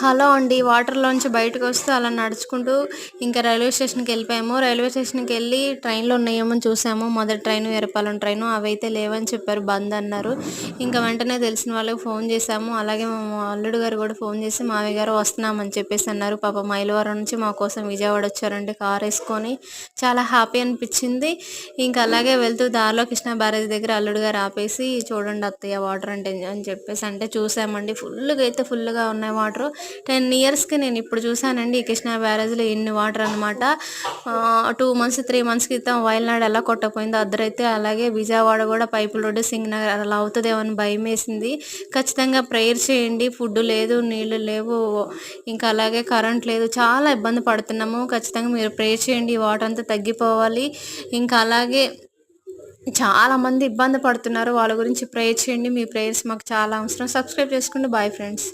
Hello అండి. వాటర్‌లోంచి బయటకొస్తూ అలా నడుచుకుంటూ ఇంకా రైల్వే స్టేషన్‌కెళ్ళిపోయాము. రైల్వే స్టేషన్‌కెళ్ళి ట్రైన్‌లు ఉన్నాయేమో అని చూసాము. మొదటి ట్రైను, ఎర్రపాలెం ట్రైను. అవైతే లేవని చెప్పారు. బంద్ అన్నారు. ఇంకా వెంటనే తెలిసిన వాళ్ళకి ఫోన్ చేశాము. అలాగే మా అల్లుడు గారు కూడా ఫోన్ చేసి మావయ్య గారు వస్తున్నామని చెప్పేసి అన్నారు. పాపం మైలవరం నుంచి మా కోసం విజయవాడ వచ్చారండి కారేసుకొని. చాలా హ్యాపీ అనిపిచ్చింది. ఇంకా అలాగే వెళ్తూ దారిలో కృష్ణా బ్యారేజ్ దగ్గర అల్లుడు గారు ఆపేసి చూడండి అత్తయ్య వాటర్ అంటే అని చెప్పేసి అంటే చూసామండి. ఫుల్‌గా ఉన్నాయి వాటరు. 10 ఇయర్స్‌కి నేను ఇప్పుడు చూసానండి ఈ కృష్ణా బ్యారేజ్‌లో ఎన్ని వాటర్ అనమాట. 2 మంత్స్, 3 మంత్స్ క్రితం వయనాడ్ ఎలా కొట్టకపోయిందో అర్ధరైతే అలాగే విజయవాడ కూడా పైపుల రోడ్డు, సింగనగర్ అలా అవుతదేమో అని భయమేసింది. ఖచ్చితంగా ప్రేయర్ చేయండి. ఫుడ్ లేదు, నీళ్లు లేవు, ఇంకా అలాగే కరెంట్ లేదు. చాలా ఇబ్బంది పడుతున్నాము. ఖచ్చితంగా మీరు ప్రేయర్ చేయండి. ఈ వాటర్ అంతా తగ్గిపోవాలి. ఇంకా అలాగే చాలామంది ఇబ్బంది పడుతున్నారు. వాళ్ళ గురించి ప్రేయర్ చేయండి. మీ ప్రేయర్స్ మాకు చాలా అవసరం. సబ్స్క్రైబ్ చేసుకోండి. Bye friends.